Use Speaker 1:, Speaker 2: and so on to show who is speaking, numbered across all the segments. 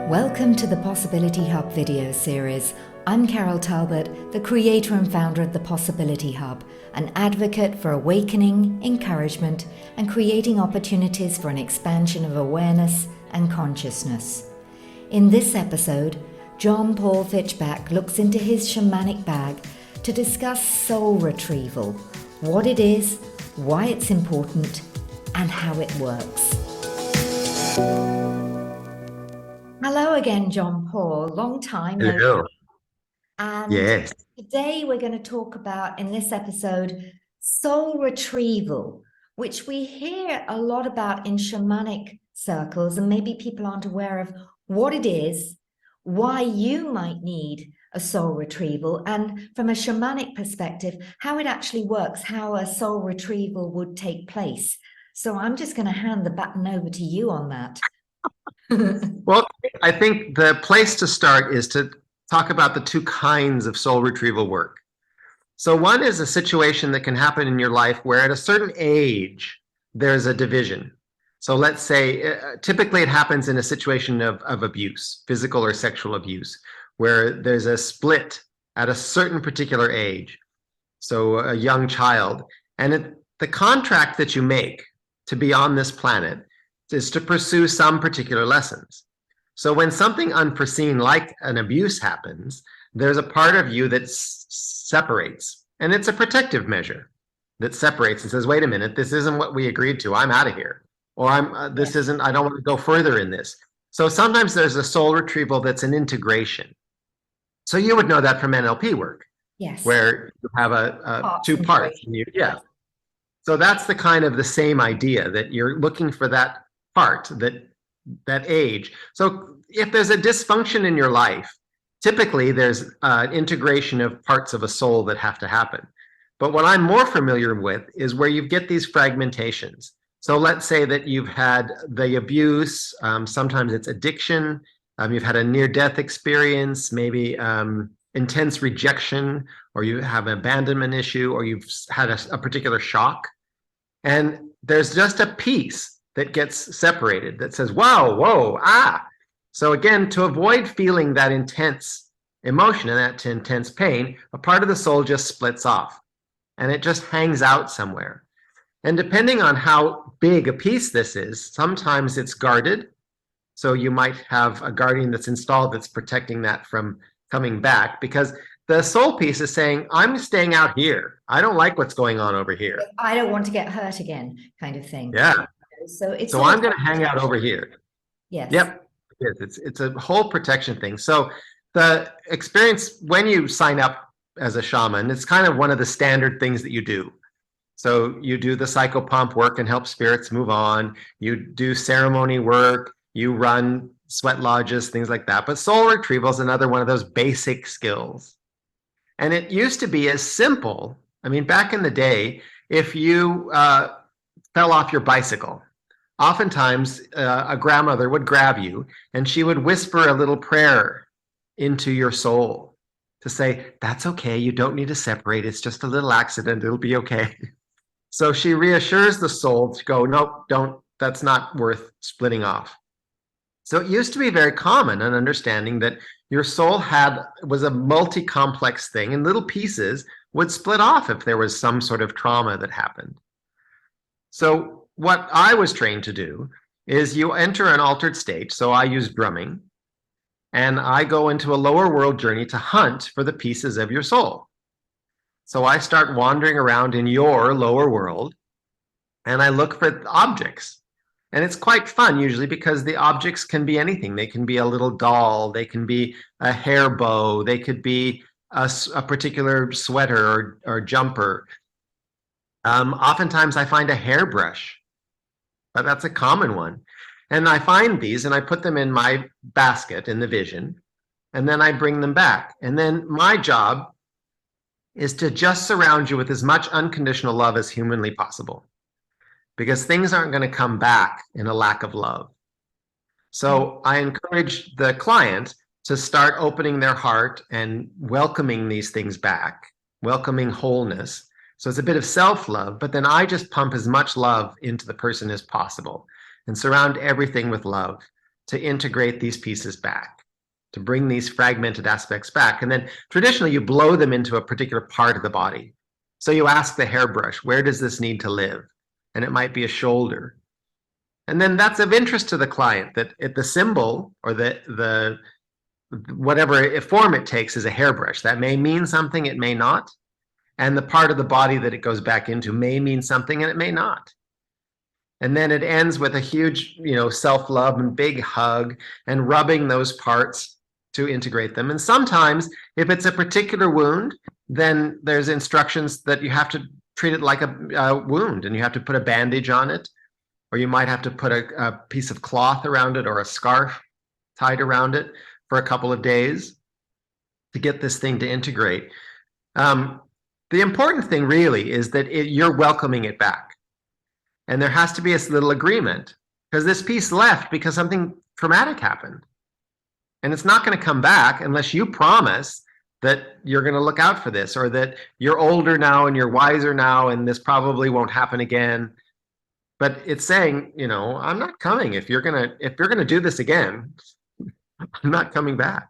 Speaker 1: Welcome to the Possibility Hub video series. I'm Carol Talbot, the creator and founder of the Possibility Hub, an advocate for awakening, encouragement, and creating opportunities for an expansion of awareness and consciousness. In this episode, John Paul Fischbach looks into his shamanic bag to discuss soul retrieval, what it is, why it's important, and how it works. Hello again, John Paul. Long time.
Speaker 2: Hello.
Speaker 1: And
Speaker 2: Yes.
Speaker 1: today we're going to talk about, in this episode, soul retrieval, which we hear a lot about in shamanic circles, and maybe people aren't aware of what it is, why you might need a soul retrieval, and from a shamanic perspective, how it actually works, how a soul retrieval would take place. So I'm just going to hand the baton over to you on that.
Speaker 2: Well, I think the place to start is to talk about the two kinds of soul retrieval work. So one is a situation that can happen in your life where at a certain age, there's a division. So let's say, typically it happens in a situation of abuse, physical or sexual abuse, where there's a split at a certain particular age. So a young child. And the contract that you make to be on this planet is to pursue some particular lessons. So when something unforeseen like an abuse happens, there's a part of you that separates, and it's a protective measure that separates and says, wait a minute, this isn't what we agreed to. I'm out of here. Or I don't want to go further in this. So sometimes there's a soul retrieval that's an integration. So you would know that from NLP work.
Speaker 1: Yes.
Speaker 2: Where you have two parts. So that's the kind of the same idea, that you're looking for that part, that age. So if there's a dysfunction in your life, typically there's an integration of parts of a soul that have to happen. But what I'm more familiar with is where you get these fragmentations. So let's say that you've had the abuse, sometimes it's addiction, you've had a near-death experience, maybe intense rejection, or you have an abandonment issue, or you've had a particular shock. And there's just a piece that gets separated that says, wow, whoa, ah. So again, to avoid feeling that intense emotion and that intense pain, a part of the soul just splits off and it just hangs out somewhere. And depending on how big a piece this is, sometimes it's guarded. So you might have a guardian that's installed that's protecting that from coming back, because the soul piece is saying, I'm staying out here. I don't like what's going on over here.
Speaker 1: I don't want to get hurt again, kind of thing.
Speaker 2: Yeah.
Speaker 1: So
Speaker 2: I'm going to hang out over here.
Speaker 1: Yes.
Speaker 2: Yep. It's a whole protection thing. So the experience when you sign up as a shaman, it's kind of one of the standard things that you do. So you do the psychopomp work and help spirits move on. You do ceremony work. You run sweat lodges, things like that. But soul retrieval is another one of those basic skills. And it used to be as simple. I mean, back in the day, if you fell off your bicycle, oftentimes a grandmother would grab you and she would whisper a little prayer into your soul to say, that's okay, you don't need to separate, it's just a little accident, it'll be okay. So she reassures the soul to go, nope, don't, that's not worth splitting off. So it used to be very common, an understanding that your soul was a multi-complex thing, and little pieces would split off if there was some sort of trauma that happened. So what I was trained to do is you enter an altered state. So I use drumming, and I go into a lower world journey to hunt for the pieces of your soul. So I start wandering around in your lower world, and I look for objects. And it's quite fun usually, because the objects can be anything. They can be a little doll, they can be a hair bow, they could be a particular sweater or jumper. Oftentimes I find a hairbrush, but that's a common one. And I find these and I put them in my basket in the vision, and then I bring them back. And then my job is to just surround you with as much unconditional love as humanly possible, because things aren't going to come back in a lack of love. So I encourage the client to start opening their heart and welcoming these things back, welcoming wholeness. So it's a bit of self-love, but then I just pump as much love into the person as possible and surround everything with love. to integrate these pieces back, to bring these fragmented aspects back. And then traditionally you blow them into a particular part of the body. So you ask the hairbrush, where does this need to live? And it might be a shoulder. And then that's of interest to the client, that the symbol or the whatever form it takes is a hairbrush. That may mean something, it may not. And the part of the body that it goes back into may mean something and it may not. And then it ends with a huge, self-love and big hug and rubbing those parts to integrate them. And sometimes if it's a particular wound, then there's instructions that you have to treat it like a wound, and you have to put a bandage on it, or you might have to put a piece of cloth around it or a scarf tied around it for a couple of days to get this thing to integrate. The important thing really is that you're welcoming it back. And there has to be a little agreement, because this piece left because something traumatic happened. And it's not going to come back unless you promise that you're going to look out for this, or that you're older now and you're wiser now and this probably won't happen again. But it's saying, I'm not coming. If you're going to do this again, I'm not coming back.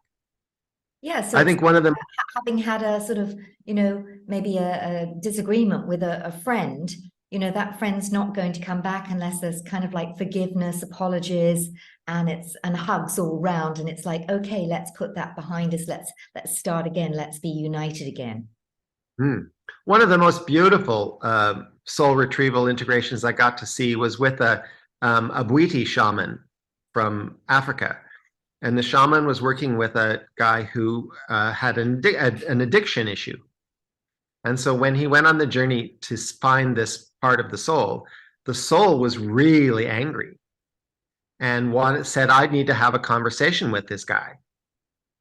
Speaker 1: Yeah, so
Speaker 2: I think one of them,
Speaker 1: having had a sort of, maybe a disagreement with a friend, that friend's not going to come back unless there's kind of like forgiveness, apologies, and hugs all round. And it's like, okay, let's put that behind us. Let's start again. Let's be united again.
Speaker 2: One of the most beautiful soul retrieval integrations I got to see was with a Bwiti shaman from Africa. And the shaman was working with a guy who had an addiction issue. And so when he went on the journey to find this part of the soul was really angry and said, I need to have a conversation with this guy.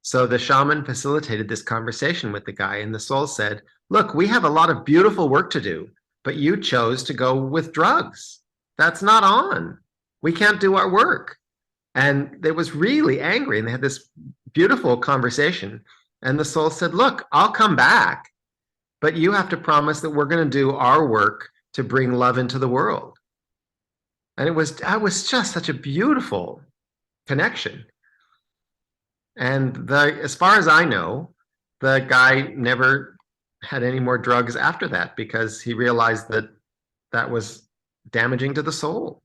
Speaker 2: So the shaman facilitated this conversation with the guy, and the soul said, look, we have a lot of beautiful work to do, but you chose to go with drugs. That's not on. We can't do our work. And it was really angry, and they had this beautiful conversation. And the soul said, look, I'll come back, but you have to promise that we're going to do our work to bring love into the world. And it was just such a beautiful connection. And as far as I know, the guy never had any more drugs after that, because he realized that that was damaging to the soul.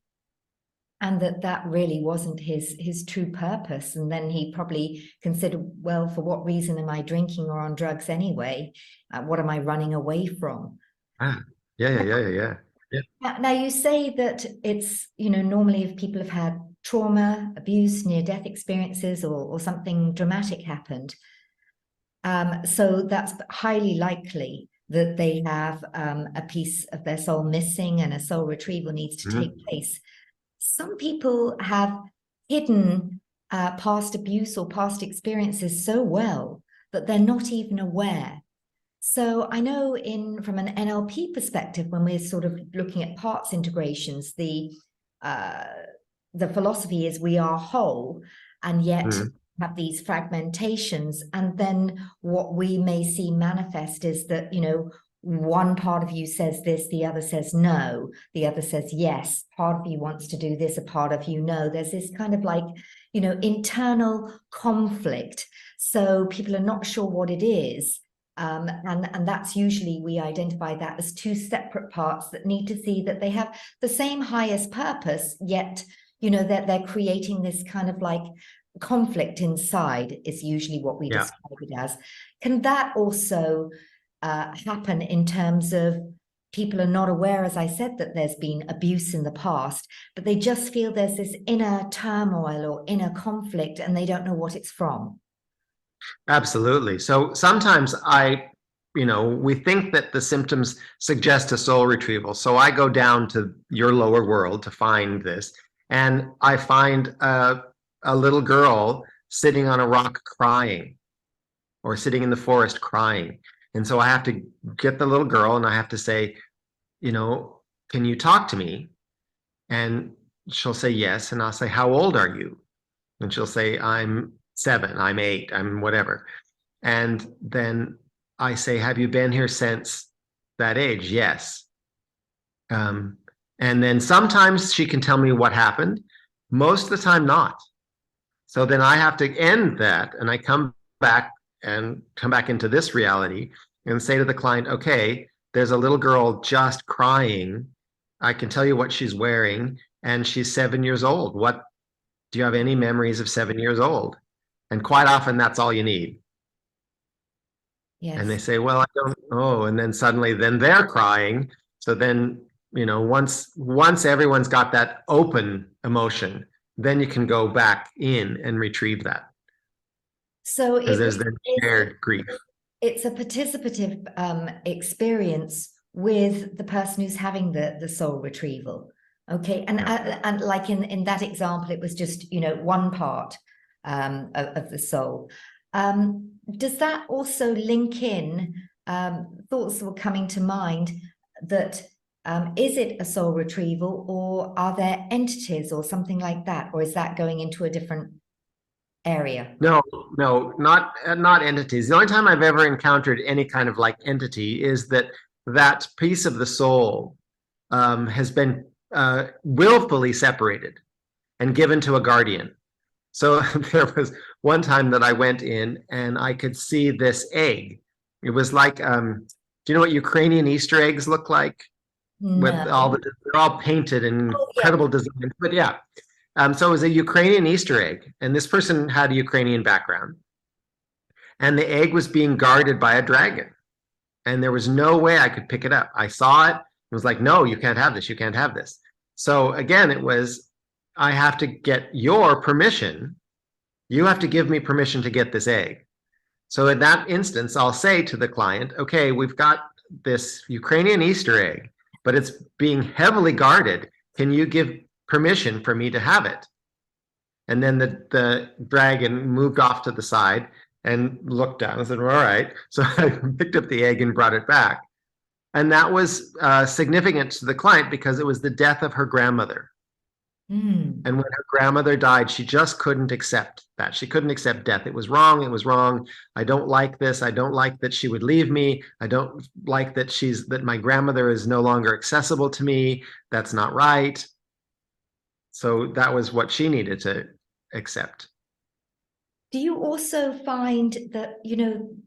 Speaker 1: And that really wasn't his true purpose. And then he probably considered, well, for what reason am I drinking or on drugs anyway? What am I running away from?
Speaker 2: Yeah.
Speaker 1: Now you say that it's, normally if people have had trauma, abuse, near-death experiences, or something dramatic happened, so that's highly likely that they have a piece of their soul missing, and a soul retrieval needs to take place. Some people have hidden past abuse or past experiences so well that they're not even aware. So I know from an NLP perspective, when we're sort of looking at parts integrations, the philosophy is we are whole, and yet have these fragmentations. And then what we may see manifest is that, one part of you says this, the other says no, the other says yes, part of you wants to do this, a part of you no. There's this kind of like, internal conflict. So people are not sure what it is. And that's usually, we identify that as two separate parts that need to see that they have the same highest purpose, yet, that they're creating this kind of like conflict inside is usually what we describe it as. Can that also happen in terms of people are not aware, as I said, that there's been abuse in the past, but they just feel there's this inner turmoil or inner conflict and they don't know what it's from?
Speaker 2: Absolutely. So sometimes we think that the symptoms suggest a soul retrieval. So I go down to your lower world to find this, and I find a little girl sitting on a rock crying, or sitting in the forest crying. And so I have to get the little girl and I have to say, can you talk to me? And she'll say yes. And I'll say, how old are you? And she'll say, I'm 7, I'm 8, I'm whatever. And then I say, have you been here since that age? Yes. And then sometimes she can tell me what happened. Most of the time not. So then I have to end that, and I come back into this reality and say to the client, okay, there's a little girl just crying. I can tell you what she's wearing, and she's 7 years old. What do you have any memories of 7 years old? And quite often that's all you need. And they
Speaker 1: Yes.
Speaker 2: say, well, I don't know. And then suddenly then they're crying. So then, once everyone's got that open emotion, then you can go back in and retrieve that,
Speaker 1: So
Speaker 2: because there's then shared grief.
Speaker 1: it's a participative experience with the person who's having the soul retrieval. Okay, and like in that example, it was just one part of the soul. Does that also link in thoughts that were coming to mind that is it a soul retrieval, or are there entities or something like that, or is that going into a different area?
Speaker 2: No, no, not entities. The only time I've ever encountered any kind of like entity is that piece of the soul has been willfully separated and given to a guardian. So there was one time that I went in and I could see this egg. It was like, do you know what Ukrainian Easter eggs look like? With
Speaker 1: No.
Speaker 2: they're all painted in
Speaker 1: Oh, yeah.
Speaker 2: incredible designs. But yeah, so it was a Ukrainian Easter egg, and this person had a Ukrainian background, and the egg was being guarded by a dragon, and there was no way I could pick it up. I saw it. It was like, no, you can't have this. You can't have this. So again, it was, I have to get your permission. You have to give me permission to get this egg. So in that instance, I'll say to the client, okay, we've got this Ukrainian Easter egg, but it's being heavily guarded. Can you give permission for me to have it? And then the dragon moved off to the side and looked down and said, all right. So I picked up the egg and brought it back. And that was significant to the client because it was the death of her grandmother.
Speaker 1: Mm.
Speaker 2: And when her grandmother died, she just couldn't accept that. She couldn't accept death. It was wrong. It was wrong. I don't like this. I don't like that she would leave me. I don't like that my grandmother is no longer accessible to me. That's not right. So that was what she needed to accept.
Speaker 1: Do you also find that,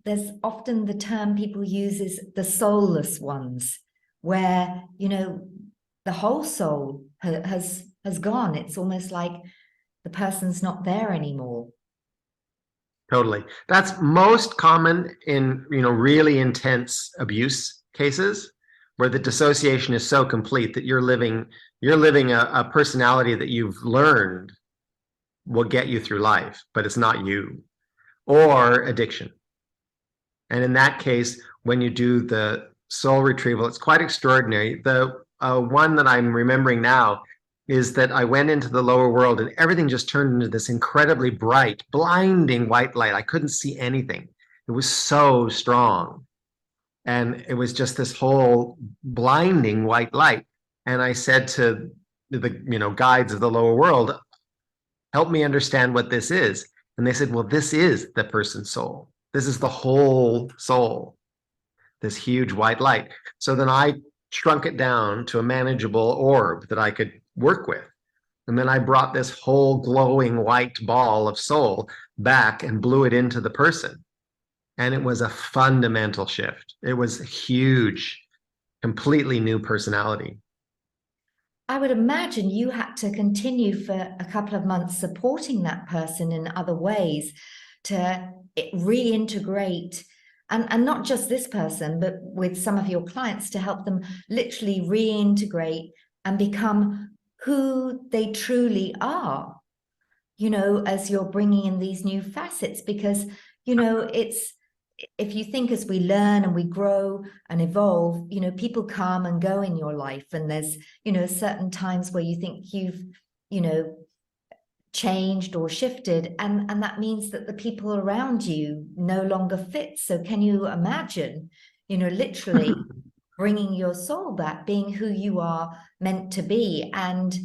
Speaker 1: there's often the term people use is the soulless ones, where, the whole soul has gone. It's almost like the person's not there anymore.
Speaker 2: Totally. That's most common in, really intense abuse cases where the dissociation is so complete that you're living a personality that you've learned will get you through life, but it's not you, or addiction. And in that case, when you do the soul retrieval, it's quite extraordinary. The one that I'm remembering now is that I went into the lower world and everything just turned into this incredibly bright, blinding white light. I couldn't see anything. It was so strong. And it was just this whole blinding white light. And I said to the guides of the lower world, help me understand what this is. And they said, well, this is the person's soul. This is the whole soul, this huge white light. So then I shrunk it down to a manageable orb that I could work with. And then I brought this whole glowing white ball of soul back and blew it into the person. And it was a fundamental shift. It was huge, completely new personality.
Speaker 1: I would imagine you had to continue for a couple of months supporting that person in other ways to reintegrate, and not just this person, but with some of your clients, to help them literally reintegrate and become who they truly are, as you're bringing in these new facets. Because, it's, if you think as we learn and we grow and evolve, people come and go in your life, and there's, certain times where you think you've, changed or shifted, and that means that the people around you no longer fit. So can you imagine, literally bringing your soul back, being who you are meant to be, and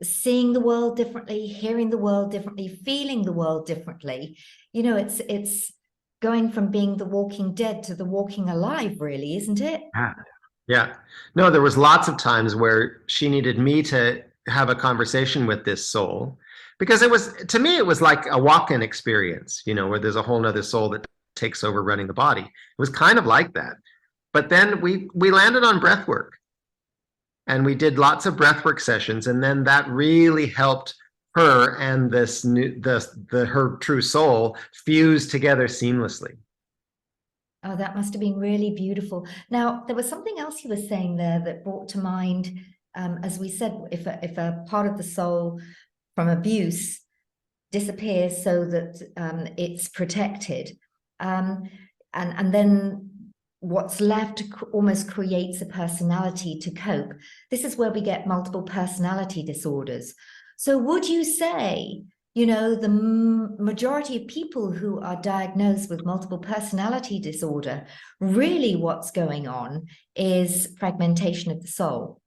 Speaker 1: seeing the world differently, hearing the world differently, feeling the world differently? It's going from being the walking dead to the walking alive, really, isn't it?
Speaker 2: Yeah. No, there was lots of times where she needed me to have a conversation with this soul because it was, to me, it was like a walk-in experience, where there's a whole nother soul that takes over running the body. It was kind of like that. But then we landed on breath work, and we did lots of breath work sessions, and then that really helped her and her true soul fuse together seamlessly.
Speaker 1: Oh, that must have been really beautiful. Now, there was something else you were saying there that brought to mind, as we said, if a part of the soul from abuse disappears so that it's protected, and then what's left almost creates a personality to cope. This is where we get multiple personality disorders. So would you say, the majority of people who are diagnosed with multiple personality disorder, really what's going on is fragmentation of the soul?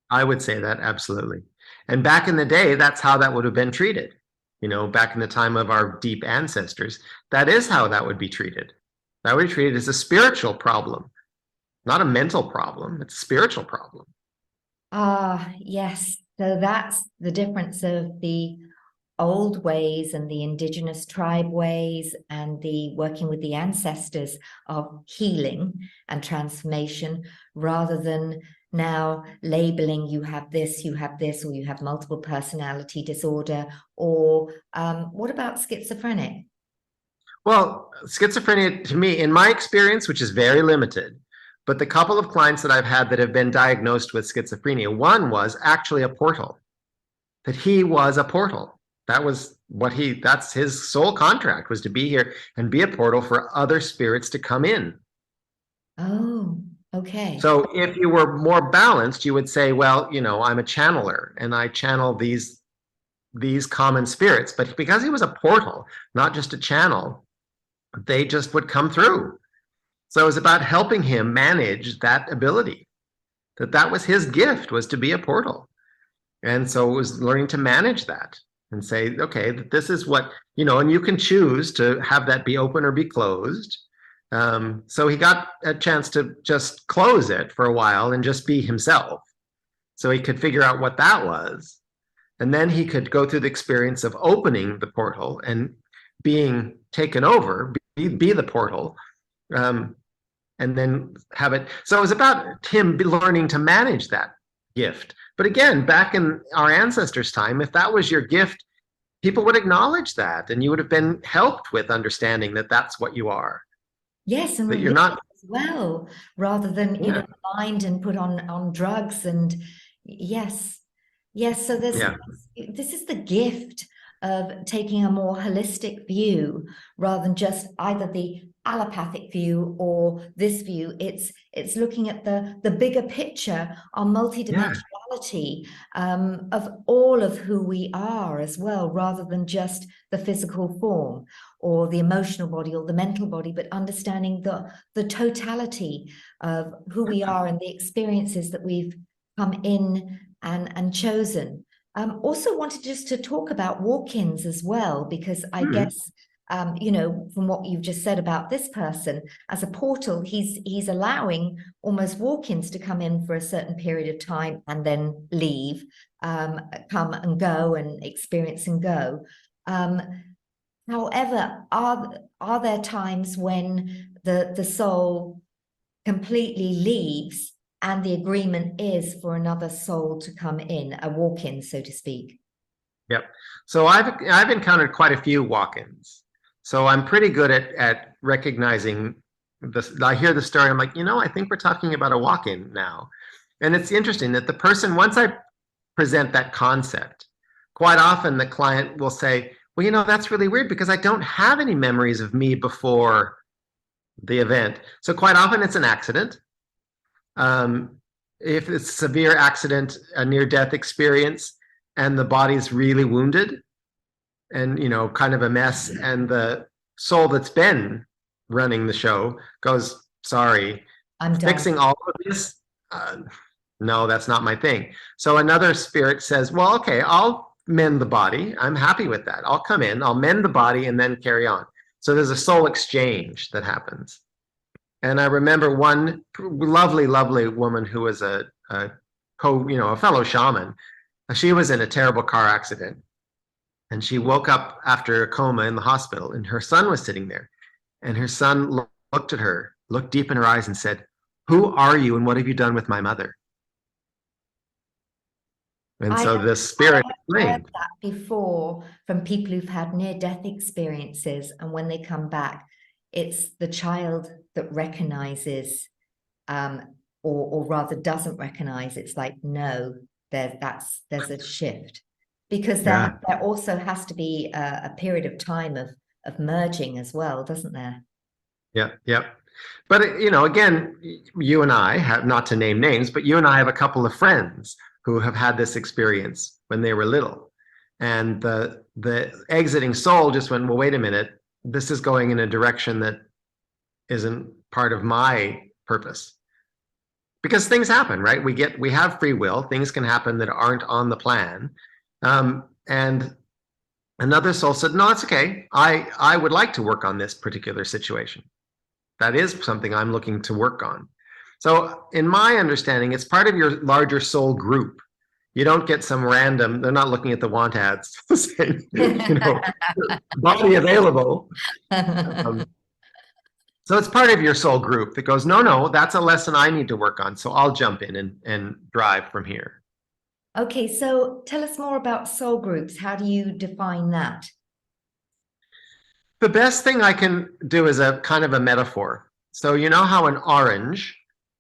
Speaker 2: I would say that, absolutely. And back in the day, that's how that would have been treated. Back in the time of our deep ancestors, that is how that would be treated. That would be treated as a spiritual problem, not a mental problem. It's a spiritual problem.
Speaker 1: Yes. So that's the difference of the old ways and the indigenous tribe ways and the working with the ancestors of healing and transformation, rather than now labeling you have this, or you have multiple personality disorder, or what about schizophrenic?
Speaker 2: Well, schizophrenia, to me, in my experience, which is very limited, but the couple of clients that I've had that have been diagnosed with schizophrenia, one was actually a portal, that he was a portal. That's his soul contract, was to be here and be a portal for other spirits to come in.
Speaker 1: Oh, okay.
Speaker 2: So if you were more balanced, you would say, well, I'm a channeler and I channel these common spirits. But because he was a portal, not just a channel, they just would come through. So it was about helping him manage that ability, that was his gift, was to be a portal. And so it was learning to manage that and say, okay, this is what, and you can choose to have that be open or be closed. So he got a chance to just close it for a while and just be himself. So he could figure out what that was. And then he could go through the experience of opening the portal and being taken over, be the portal, and then have it. So it was about him learning to manage that gift. But again, back in our ancestors' time, if that was your gift, people would acknowledge that, and you would have been helped with understanding that that's what you are.
Speaker 1: Yes, and
Speaker 2: that you're not
Speaker 1: as well, rather than blind and put on drugs. And yes. So this is the gift of taking a more holistic view rather than just either the allopathic view or this view. It's looking at the bigger picture, our multidimensionality of all of who we are as well, rather than just the physical form or the emotional body or the mental body, but understanding the totality of who we are and the experiences that we've come in and chosen. Also wanted just to talk about walk-ins as well, because I guess, from what you've just said about this person, as a portal, he's allowing almost walk-ins to come in for a certain period of time and then leave, come and go and experience and go. However, are there times when the soul completely leaves and the agreement is for another soul to come in, a walk-in, so to speak?
Speaker 2: Yep. So I've encountered quite a few walk-ins. So I'm pretty good at recognizing this. I hear the story, I'm like, I think we're talking about a walk-in now. And it's interesting that the person, once I present that concept, quite often the client will say, well, that's really weird because I don't have any memories of me before the event. So quite often it's an accident. If it's a severe accident, a near-death experience, and the body's really wounded and, kind of a mess, and the soul that's been running the show goes, sorry,
Speaker 1: I'm done.
Speaker 2: Fixing all of this, no, that's not my thing. So another spirit says, well, okay, I'll mend the body. I'm happy with that. I'll come in, I'll mend the body, and then carry on. So there's a soul exchange that happens. And I remember one lovely, lovely woman who was a fellow shaman. She was in a terrible car accident. And she woke up after a coma in the hospital, and her son was sitting there. And her son looked at her, looked deep in her eyes, and said, "Who are you, and what have you done with my mother?" And
Speaker 1: I
Speaker 2: so
Speaker 1: have,
Speaker 2: the
Speaker 1: I
Speaker 2: spirit
Speaker 1: have heard
Speaker 2: explained.
Speaker 1: that before from people who've had near-death experiences, and when they come back, it's the child that recognizes, um, or rather doesn't recognize. It's like, no, there's a shift, because
Speaker 2: Yeah,
Speaker 1: there also has to be a period of time of merging as well, doesn't there?
Speaker 2: yeah, yeah. But again, you and I have, not to name names, but you and I have a couple of friends who have had this experience when they were little, and the exiting soul just went, well, wait a minute, this is going in a direction that isn't part of my purpose. Because things happen, right? We have free will. Things can happen that aren't on the plan, and another soul said, no, it's okay. I would like to work on this particular situation. That is something I'm looking to work on. So in my understanding, it's part of your larger soul group. You don't get some random, they're not looking at the want ads saying, body available. So it's part of your soul group that goes, no, no, that's a lesson I need to work on. So I'll jump in and drive from here.
Speaker 1: Okay, so tell us more about soul groups. How do you define that?
Speaker 2: The best thing I can do is a kind of a metaphor. So you know how an orange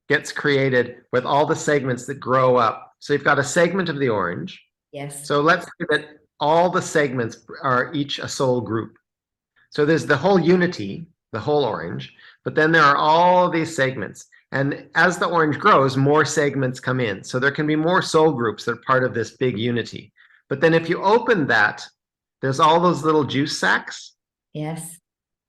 Speaker 2: gets created with all the segments that grow up. So you've got a segment of the orange.
Speaker 1: Yes.
Speaker 2: So let's say that all the segments are each a soul group. So there's the whole unity, the whole orange, but then there are all these segments. And as the orange grows, more segments come in. So there can be more soul groups that are part of this big unity. But then if you open that, there's all those little juice sacs.
Speaker 1: Yes.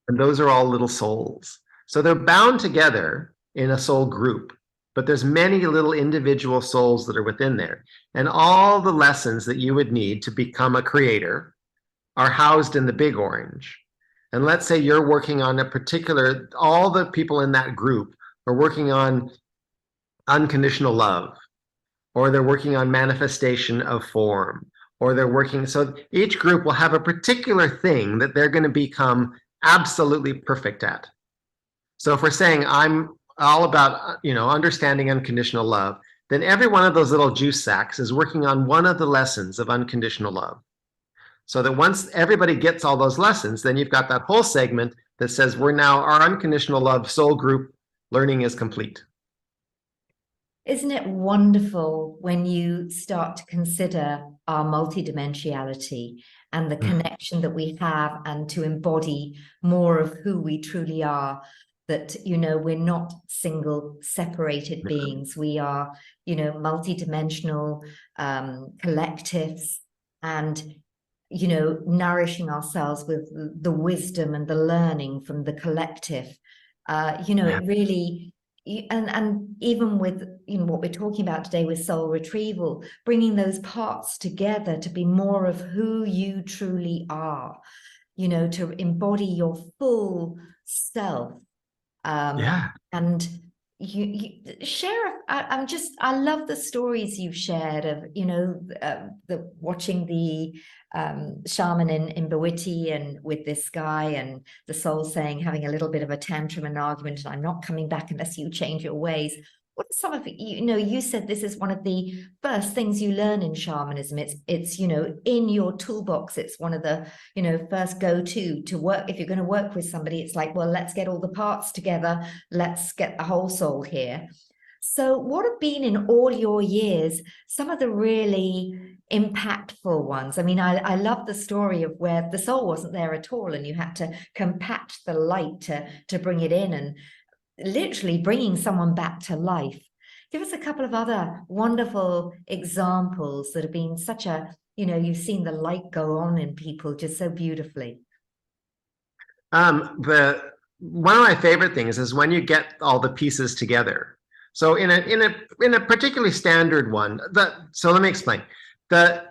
Speaker 2: And those are all little souls. So they're bound together in a soul group, but there's many little individual souls that are within there. And all the lessons that you would need to become a creator are housed in the big orange. And let's say you're working on a particular, all the people in that group are working on unconditional love, or they're working on manifestation of form, or they're working, so each group will have a particular thing that they're going to become absolutely perfect at. So if we're saying I'm all about, understanding unconditional love, then every one of those little juice sacs is working on one of the lessons of unconditional love. So that once everybody gets all those lessons, then you've got that whole segment that says we're now, our unconditional love soul group learning is complete.
Speaker 1: Isn't it wonderful when you start to consider our multidimensionality and the connection that we have, and to embody more of who we truly are? That, we're not single, separated beings. We are, multidimensional collectives, and, nourishing ourselves with the wisdom and the learning from the collective. It really, and even with what we're talking about today with soul retrieval, bringing those parts together to be more of who you truly are, to embody your full self.
Speaker 2: Yeah.
Speaker 1: And you share, I love the stories you've shared of the watching the shaman in Bawiti, and with this guy, and the soul saying, having a little bit of a tantrum and argument, and I'm not coming back unless you change your ways. What are some of you said this is one of the first things you learn in shamanism. It's in your toolbox. It's one of the first go-to work. If you're going to work with somebody, it's like, well, let's get all the parts together, let's get the whole soul here. So what have been, in all your years, some of the really impactful ones? I mean, I love the story of where the soul wasn't there at all, and you had to compact the light to bring it in, and literally bringing someone back to life. Give us a couple of other wonderful examples that have been such a, you've seen the light go on in people just so beautifully.
Speaker 2: The one of my favorite things is when you get all the pieces together. So in a particularly standard one, so let me explain. The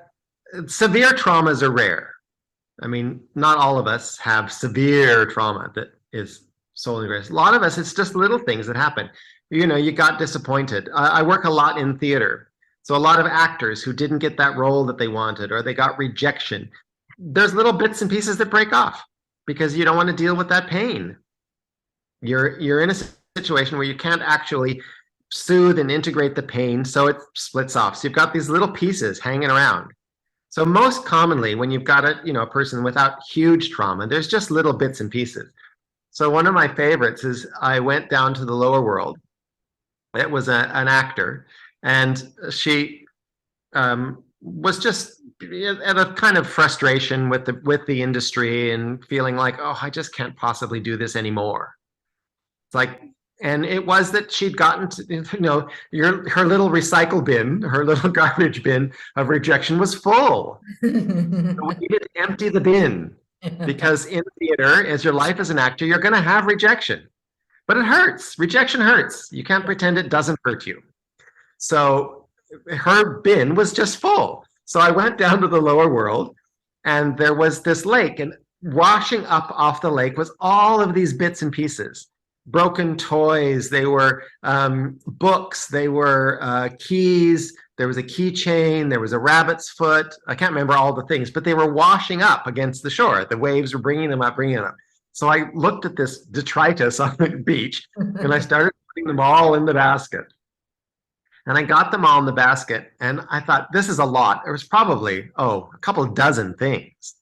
Speaker 2: severe traumas are rare. I mean, not all of us have severe trauma that is soul ingrained. A lot of us, it's just little things that happen. You got disappointed. I work a lot in theater. So a lot of actors who didn't get that role that they wanted, or they got rejection. there's little bits and pieces that break off because you don't want to deal with that pain. You're in a situation where you can't actually soothe and integrate the pain, so it splits off. So you've got these little pieces hanging around. So most commonly, when you've got a person without huge trauma, there's just little bits and pieces. So one of my favorites is I went down to the lower world. It was an actor, and she was just at a kind of frustration with the industry and feeling like, oh, I just can't possibly do this anymore. It's like, and it was that she'd gotten to, her little recycle bin, her little garbage bin of rejection was full. So we needed to empty the bin because in theater, as your life as an actor, you're going to have rejection, but it hurts. Rejection hurts. You can't pretend it doesn't hurt you. So her bin was just full. So I went down to the lower world, and there was this lake, and washing up off the lake was all of these bits and pieces. Broken toys, they were books, they were keys, there was a keychain, there was a rabbit's foot. I can't remember all the things, but they were washing up against the shore. The waves were bringing them up, bringing them up. So I looked at this detritus on the beach, and I started putting them all in the basket. And I got them all in the basket, and I thought, this is a lot. There was probably, a couple of dozen things.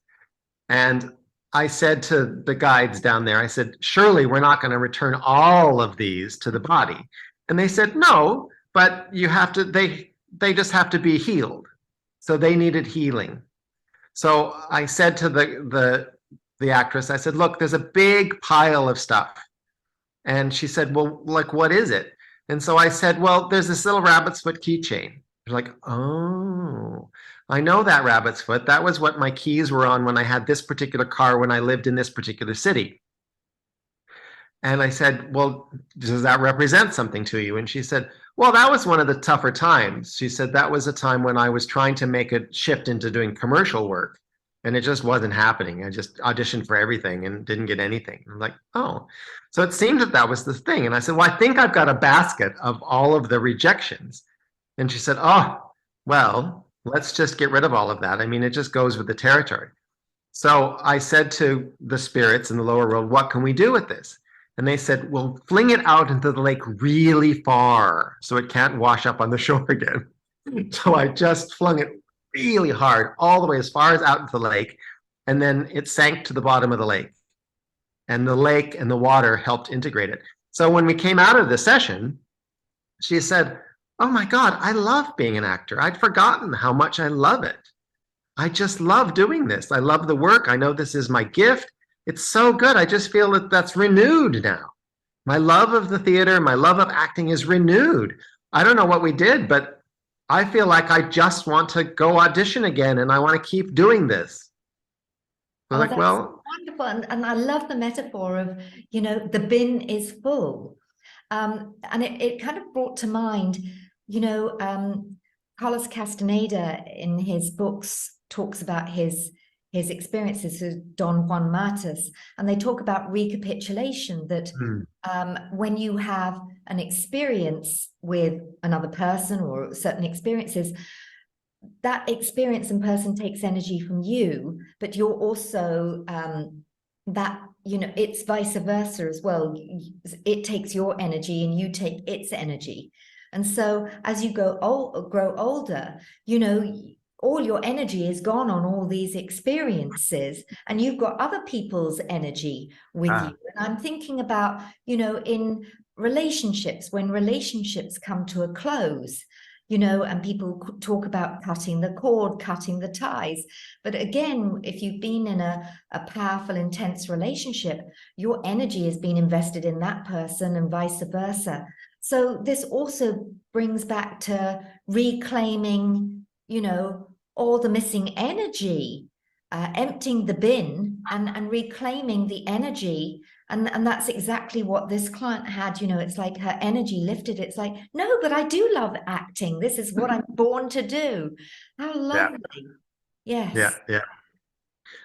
Speaker 2: And I said to the guides down there, I said, surely we're not going to return all of these to the body. And they said, no, but you have to, they just have to be healed. So they needed healing. So I said to the actress, I said, look, there's a big pile of stuff. And she said, well, like, what is it? And so I said, well, there's this little rabbit's foot keychain. They're like, oh, I know that rabbit's foot. That was what my keys were on when I had this particular car when I lived in this particular city. And I said, well, does that represent something to you? And she said, well, that was one of the tougher times. She said, that was a time when I was trying to make a shift into doing commercial work. And it just wasn't happening. I just auditioned for everything and didn't get anything. I'm like, oh, so it seemed that was the thing. And I said, well, I think I've got a basket of all of the rejections. And she said, oh, well, let's just get rid of all of that. I mean, it just goes with the territory. So I said to the spirits in the lower world, what can we do with this? And they said, well, fling it out into the lake really far so it can't wash up on the shore again. So I just flung it really hard, all the way as far as out into the lake, and then it sank to the bottom of the lake. And the lake and the water helped integrate it. So when we came out of the session, she said, oh my God, I love being an actor. I'd forgotten how much I love it. I just love doing this. I love the work. I know this is my gift. It's so good. I just feel that that's renewed now. My love of the theater, my love of acting is renewed. I don't know what we did, but I feel like I just want to go audition again, and I want to keep doing this. I'm like, well,
Speaker 1: wonderful. And I love the metaphor of, the bin is full. And it kind of brought to mind, Carlos Castaneda in his books talks about his experiences with Don Juan Matus, and they talk about recapitulation, that when you have an experience with another person or certain experiences, that experience and person takes energy from you, but you're also it's vice versa as well. It takes your energy and you take its energy. And so as you grow older, all your energy is gone on all these experiences, and you've got other people's energy with you. And I'm thinking about, in relationships, when relationships come to a close, and people talk about cutting the cord, cutting the ties. But again, if you've been in a powerful, intense relationship, your energy has been invested in that person and vice versa. So this also brings back to reclaiming, all the missing energy, emptying the bin and reclaiming the energy. And that's exactly what this client had. It's like her energy lifted. It's like, no, but I do love acting. This is what I'm born to do. How lovely. Yes.
Speaker 2: Yeah.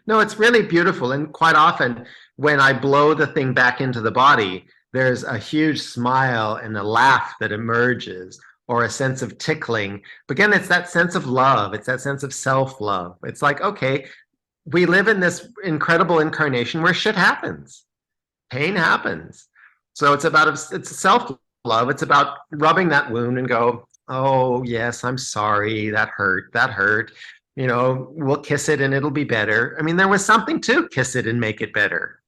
Speaker 2: No, it's really beautiful. And quite often when I blow the thing back into the body, there's a huge smile and a laugh that emerges, or a sense of tickling. But again, it's that sense of love. It's that sense of self-love. It's like, okay, we live in this incredible incarnation where shit happens, pain happens. So it's self-love. It's about rubbing that wound and go, oh yes, I'm sorry, that hurt. We'll kiss it and it'll be better. I mean, there was something to kiss it and make it better.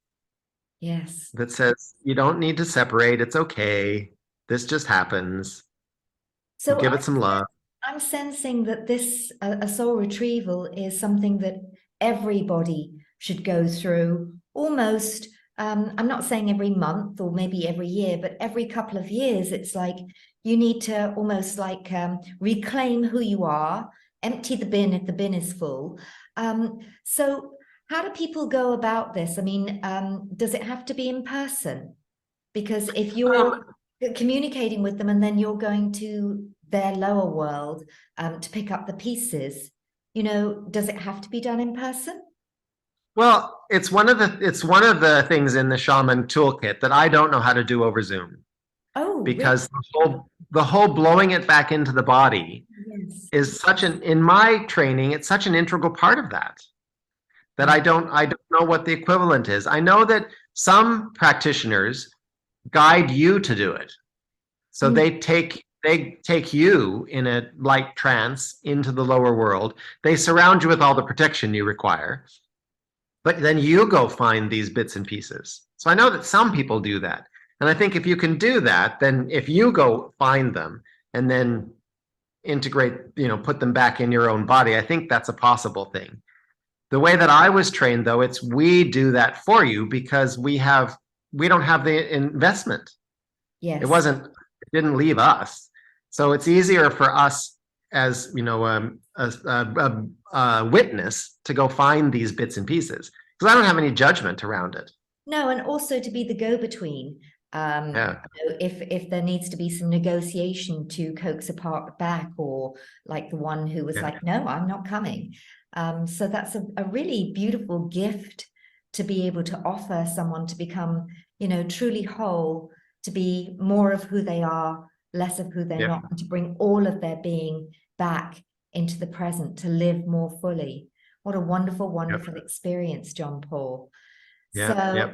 Speaker 1: Yes.
Speaker 2: That says you don't need to separate. It's okay. This just happens.
Speaker 1: So
Speaker 2: Give it some love.
Speaker 1: I'm sensing that this a soul retrieval is something that everybody should go through almost. I'm not saying every month or maybe every year, but every couple of years. It's like you need to almost like reclaim who you are, empty the bin if the bin is full. So how do people go about this? I mean, does it have to be in person? Because if you're communicating with them and then you're going to their lower world to pick up the pieces, does it have to be done in person?
Speaker 2: Well, it's one of the things in the shaman toolkit that I don't know how to do over Zoom,
Speaker 1: Oh,
Speaker 2: because
Speaker 1: really?
Speaker 2: the whole blowing it back into the body
Speaker 1: Yes.
Speaker 2: is in my training, it's such an integral part of that
Speaker 1: Yeah.
Speaker 2: I don't know what the equivalent is. I know that some practitioners guide you to do it. So
Speaker 1: Mm.
Speaker 2: they take you in a light trance into the lower world. They surround you with all the protection you require, but then you go find these bits and pieces. So I know that some people do that. And I think if you can do that, then if you go find them and then integrate, put them back in your own body, I think that's a possible thing. The way that I was trained, though, it's we do that for you because we don't have the investment.
Speaker 1: Yes.
Speaker 2: It didn't leave us. So it's easier for us as, a witness to go find these bits and pieces because I don't have any judgment around it.
Speaker 1: No, and also to be the go-between.
Speaker 2: Yeah.
Speaker 1: If there needs to be some negotiation to coax a part back, or like the one who was
Speaker 2: Yeah.
Speaker 1: like, no, I'm not coming. So that's a really beautiful gift to be able to offer someone to become, truly whole, to be more of who they are, less of who they're
Speaker 2: Yeah.
Speaker 1: not, and to bring all of their being back into the present, to live more fully. What a wonderful, wonderful experience, John Paul.
Speaker 2: Yeah.
Speaker 1: So
Speaker 2: Yeah.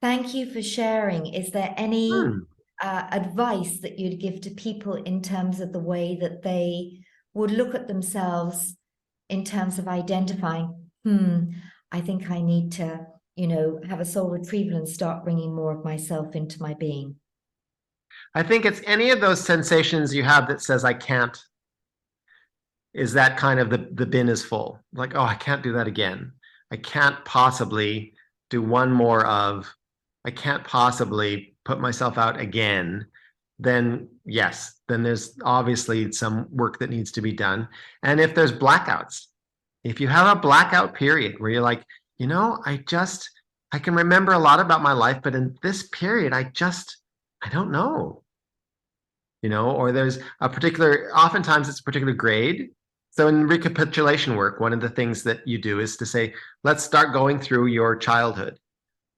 Speaker 1: thank you for sharing. Is there any
Speaker 2: Hmm.
Speaker 1: advice that you'd give to people in terms of the way that they would look at themselves in terms of identifying, I think I need to, have a soul retrieval and start bringing more of myself into my being?
Speaker 2: I think it's any of those sensations you have that says I can't, is that kind of the bin is full. Like, oh, I can't do that again. I can't possibly do one more of, I can't possibly put myself out again. Then yes, then there's obviously some work that needs to be done. And if there's blackouts, if you have a blackout period where you're like, I can remember a lot about my life, but in this period, I don't know, or there's oftentimes it's a particular grade. So in recapitulation work, one of the things that you do is to say, let's start going through your childhood.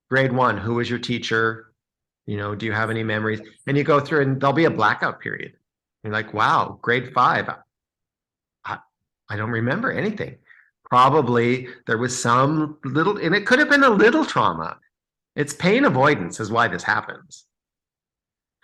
Speaker 2: Grade 1, who was your teacher? Do you have any memories? And you go through and there'll be a blackout period. You're like, wow, grade 5, I don't remember anything. Probably there was some little, and it could have been a little trauma. It's pain avoidance is why this happens.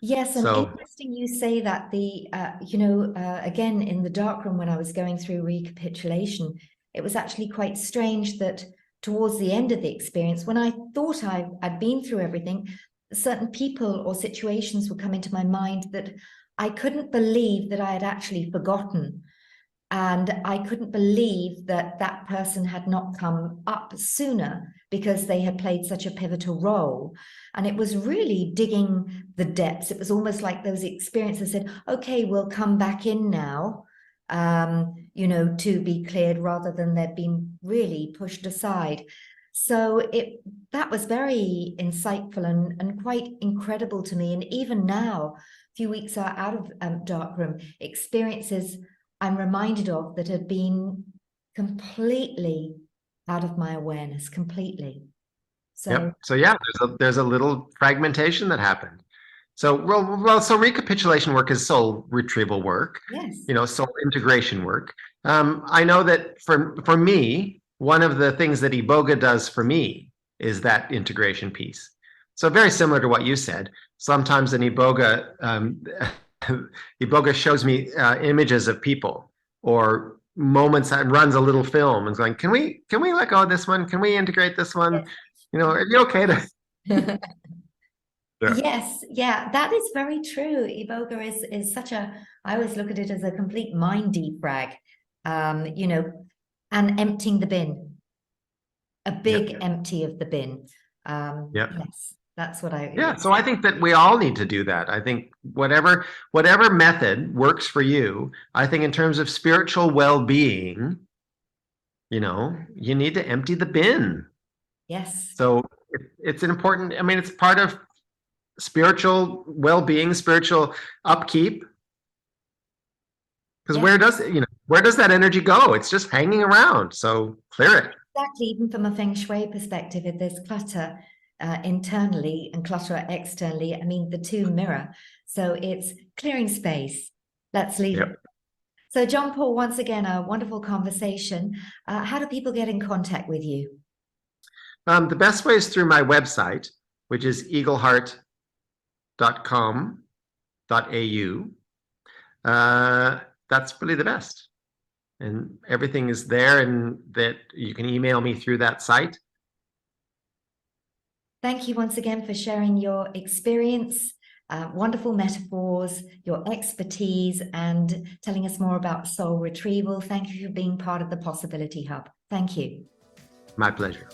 Speaker 1: Yes, and
Speaker 2: So
Speaker 1: interesting you say that. Again, in the darkroom when I was going through recapitulation, it was actually quite strange that towards the end of the experience, when I thought I'd been through everything, certain people or situations would come into my mind that I couldn't believe that I had actually forgotten. And I couldn't believe that that person had not come up sooner because they had played such a pivotal role. And it was really digging the depths. It was almost like those experiences said, okay, we'll come back in now, to be cleared rather than they'd been really pushed aside. So that was very insightful and quite incredible to me. And even now, a few weeks out of darkroom, experiences I'm reminded of that had been completely out of my awareness, completely. So
Speaker 2: yep. So yeah, there's a little fragmentation that happened. So recapitulation work is soul retrieval work,
Speaker 1: yes,
Speaker 2: soul integration work. I know that for me, one of the things that Iboga does for me is that integration piece. So very similar to what you said. Sometimes in Iboga, Iboga shows me images of people or moments and runs a little film and going, can we let go of this one? Can we integrate this one? You know, are you okay to?
Speaker 1: Yeah. Yes, yeah, that is very true. Iboga is such a, I always look at it as a complete mind defrag, you know, and emptying the bin, a big empty of the bin. Yes, that's what I.
Speaker 2: Yeah, so I think that we all need to do that. I think whatever method works for you, I think in terms of spiritual well-being, you know, you need to empty the bin.
Speaker 1: Yes.
Speaker 2: So it's an important, I mean, it's part of spiritual well-being, spiritual upkeep. Because where does that energy go? It's just hanging around. So clear it.
Speaker 1: Exactly. Even from a feng shui perspective, if there's clutter internally and clutter externally, I mean, the two mirror. So it's clearing space. Let's leave it. So John Paul, once again, a wonderful conversation. How do people get in contact with you?
Speaker 2: The best way is through my website, which is eagleheart.com.au. That's really the best. And everything is there, and that you can email me through that site.
Speaker 1: Thank you once again for sharing your experience, wonderful metaphors, your expertise, and telling us more about Soul Retrieval. Thank you for being part of the Possibility Hub. Thank you.
Speaker 2: My pleasure.